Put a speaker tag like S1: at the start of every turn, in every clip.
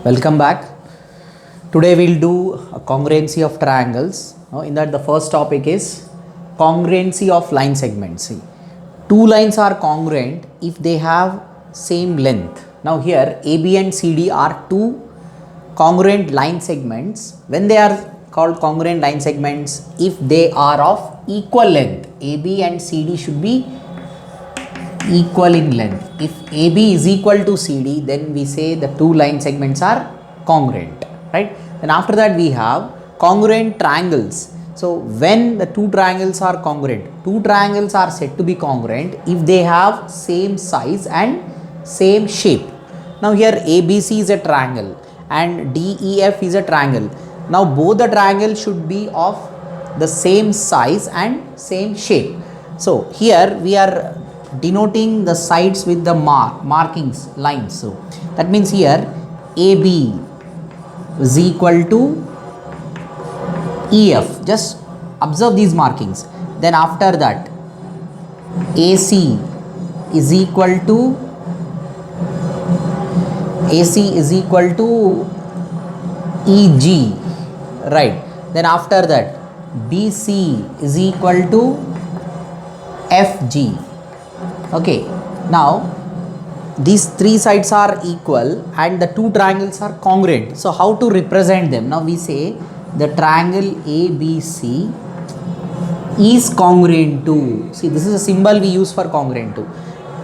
S1: Welcome back. Today we'll do a congruency of triangles. In that the first topic is congruency of line segments. See, two lines are congruent if they have same length. Now here AB and CD are two congruent line segments. When they are called congruent line segments, if they are of equal length, AB and CD should be equal in length. If AB is equal to CD, then we say the two line segments are congruent, right? Then after that we have congruent triangles. So when the two triangles are congruent, two triangles are said to be congruent if they have same size and same shape. Now here ABC is a triangle and DEF is a triangle. Now both the triangles should be of the same size and same shape. So here we are denoting the sides with the markings lines. So that means here AB is equal to EF. Just observe these markings. Then after that AC is equal to EG, right? Then after that BC is equal to FG. Okay, now these three sides are equal and the two triangles are congruent. So how to represent them? Now we say the triangle ABC is congruent to, see, this is a symbol we use for congruent to.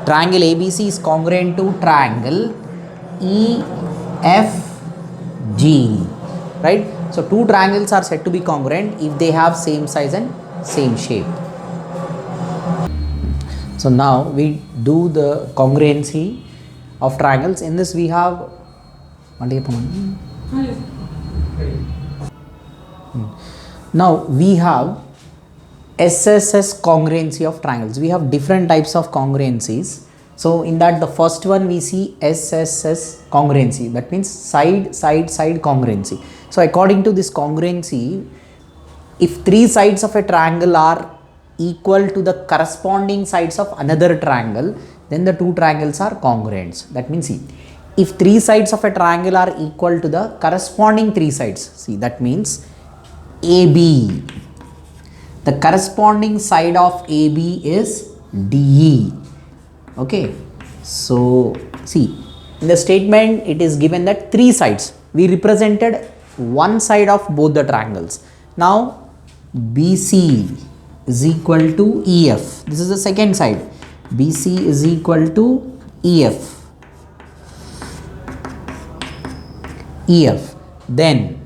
S1: Triangle ABC is congruent to triangle EFG, right? So two triangles are said to be congruent if they have same size and same shape. So now we do the congruency of triangles. In this we have now we have SSS congruency of triangles. We have different types of congruencies. So in that the first one we see SSS congruency, that means side congruency. So according to this congruency, if three sides of a triangle are equal to the corresponding sides of another triangle, then the two triangles are congruent. That means, see, if three sides of a triangle are equal to the corresponding three sides, see, that means AB, the corresponding side of AB is DE. Okay, so see, in the statement it is given that three sides, we represented one side of both the triangles. Now BC is equal to EF. This is the second side. BC is equal to EF. Then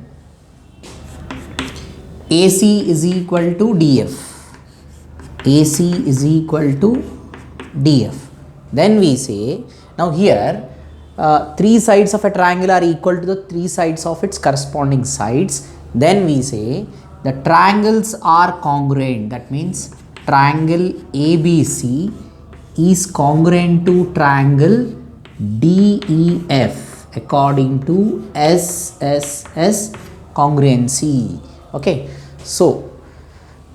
S1: AC is equal to DF. AC is equal to DF. Then we say, now here three sides of a triangle are equal to the three sides of its corresponding sides. Then we say the triangles are congruent. That means triangle ABC is congruent to triangle DEF according to SSS congruency. Okay, so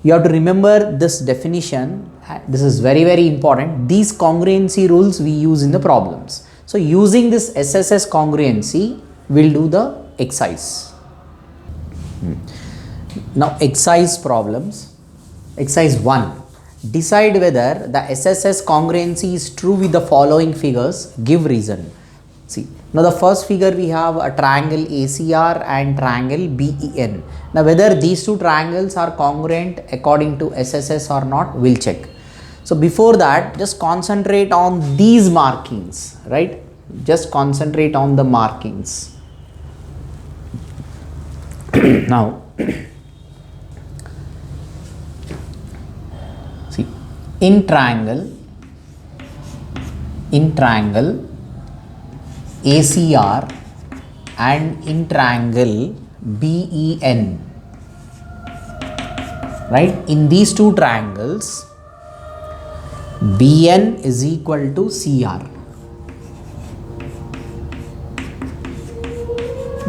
S1: you have to remember this definition. This is very important. These congruency rules we use in the problems. So using this SSS congruency, we'll do the exercise. Now exercise problems. Exercise 1. Decide whether the SSS congruency is true with the following figures. Give reason. See, now the first figure we have a triangle ACR and triangle BEN. Now whether these two triangles are congruent according to SSS or not, we'll check. So before that, just concentrate on these markings, right? Just concentrate on the markings. Now see, in triangle ACR and in triangle BEN, right? In these two triangles, BN is equal to CR.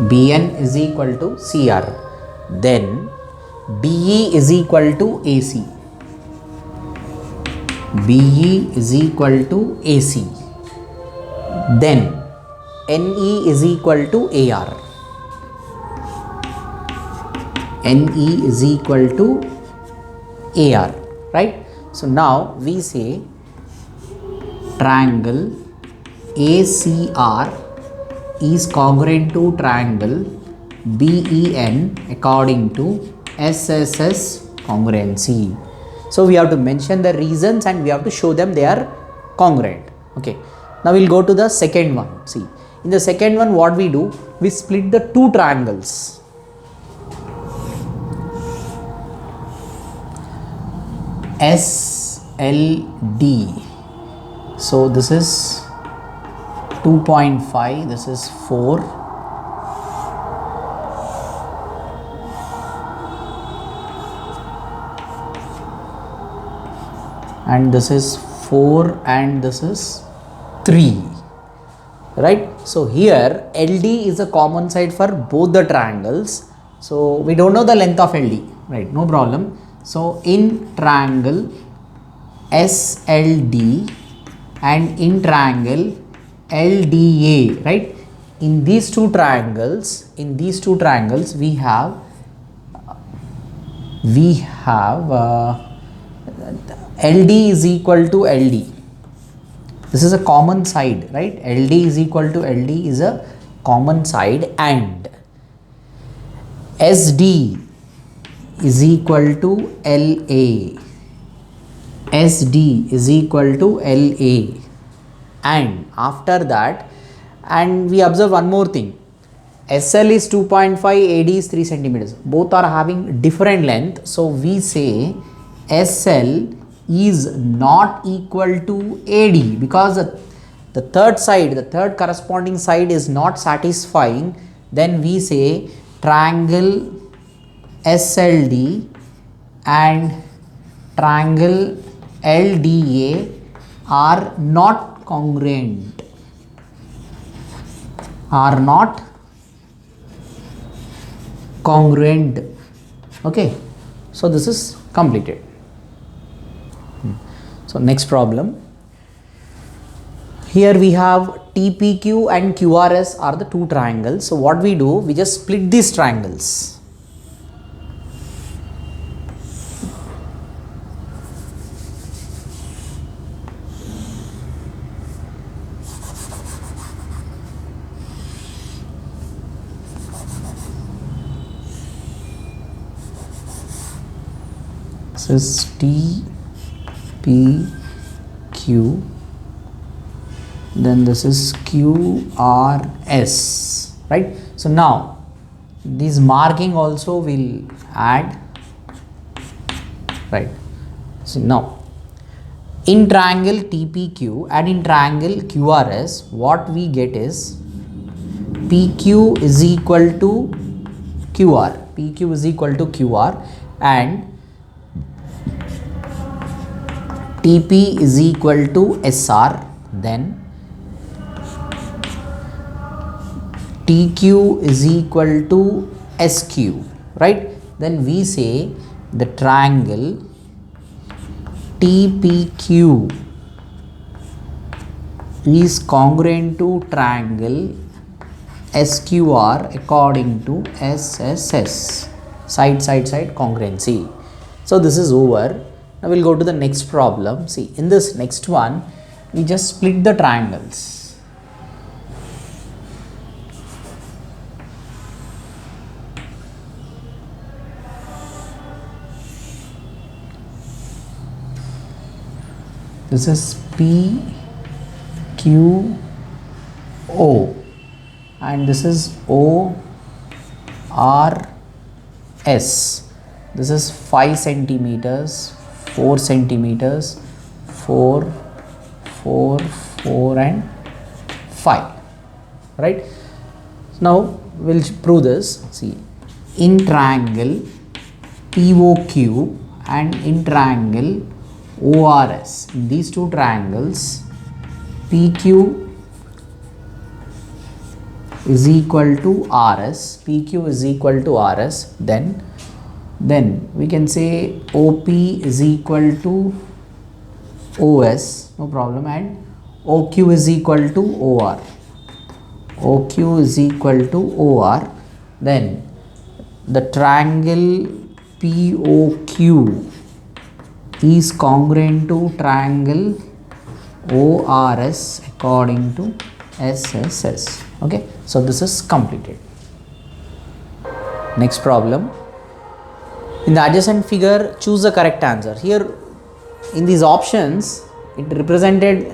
S1: BN is equal to CR. Then BE is equal to AC. BE is equal to AC. Then NE is equal to AR. NE is equal to AR, right? So now we say triangle ACR is congruent to triangle BEN according to SSS congruency. So we have to mention the reasons and we have to show them they are congruent. Okay. Now we'll go to the second one. See, in the second one, what we do? We split the two triangles. SLD. So this is 2.5, this is 4. And this is 4 and this is 3, right? So here LD is a common side for both the triangles. So we don't know the length of LD, right? No problem. So in triangle SLD and in triangle LDA, right? In these two triangles, we have LD is equal to LD. This is a common side, right? LD is equal to LD is a common side, and SD is equal to LA. SD is equal to LA. And after that, and we observe one more thing. SL is 2.5, AD is 3 centimeters. Both are having different length. So we say SL is not equal to AD because the third corresponding side is not satisfying. Then we say triangle SLD and triangle LDA are not congruent. Okay, so this is completed. So next problem. Here we have TPQ and QRS are the two triangles. So what we do, we just split these triangles. This is TPQ, then this is QRS, right? So now this marking also will add, right? So now in triangle TPQ and in triangle QRS, what we get is PQ is equal to QR. PQ is equal to QR and TP is equal to SR, then TQ is equal to SQ, right? Then we say the triangle TPQ is congruent to triangle SQR according to SSS, side congruency. So this is over. Now we'll go to the next problem. See, in this next one, we just split the triangles. This is PQO and this is ORS. This is 5 centimeters, 4 centimeters, 4, 4, 4 and 5, right? Now we'll prove this. See, in triangle POQ and in triangle ORS, in these two triangles, PQ is equal to RS, PQ is equal to RS, then we can say OP is equal to OS, no problem, and OQ is equal to OR. OQ is equal to OR, then the triangle POQ is congruent to triangle ORS according to SSS. Okay, so this is completed. Next problem. In the adjacent figure, choose the correct answer. Here in these options, it represented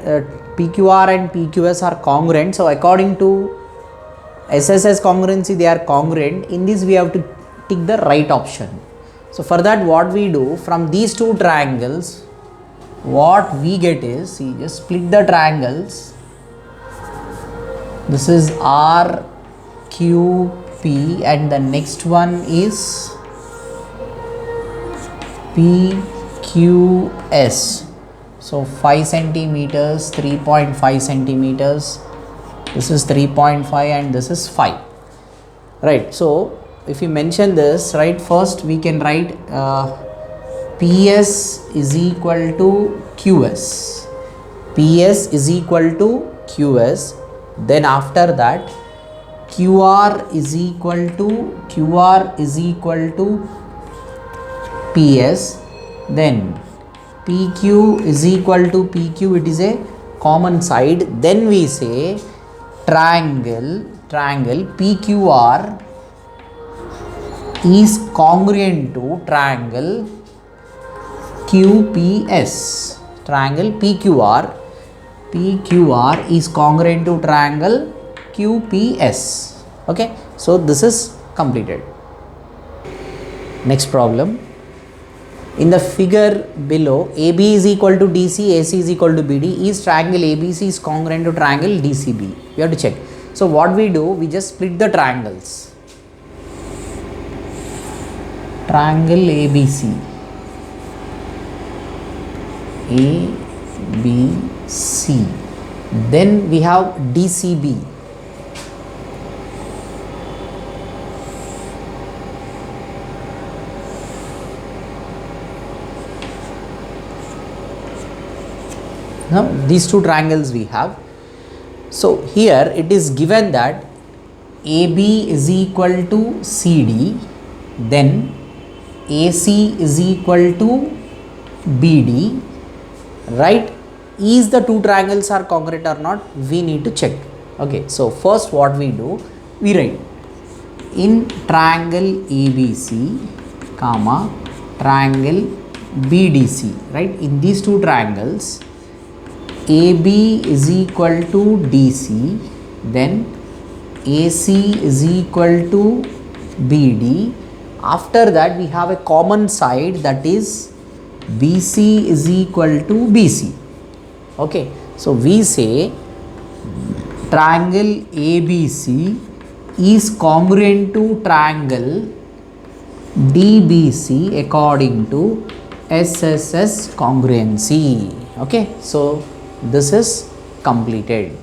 S1: PQR and PQS are congruent. So according to SSS congruency, they are congruent. In this, we have to tick the right option. So for that, what we do, from these two triangles, what we get is, see, just split the triangles. This is RQP and the next one is PQS. So 5 centimeters, 3.5 centimeters, this is 3.5 and this is 5. Right, so if you mention this, right, first we can write PS is equal to QS. PS is equal to QS. Then after that, QR is equal to PS. Then PQ is equal to PQ. It is a common side. Then we say triangle PQR is congruent to triangle QPS. Triangle PQR is congruent to triangle QPS. Okay, so this is completed. Next problem. In the figure below, AB is equal to DC, AC is equal to BD. Is triangle ABC is congruent to triangle DCB? We have to check. So what we do, we just split the triangles. Triangle ABC, ABC. Then we have DCB. Now these two triangles we have. So here it is given that AB is equal to CD, then AC is equal to BD, right? Is the two triangles are congruent or not? We need to check. Okay, so first what we do, we write in triangle ABC, comma, triangle BDC, right? In these two triangles, AB is equal to DC, then AC is equal to BD. After that, we have a common side, that is BC is equal to BC. Okay, so we say triangle ABC is congruent to triangle DBC according to SSS congruency. Okay, so this is completed.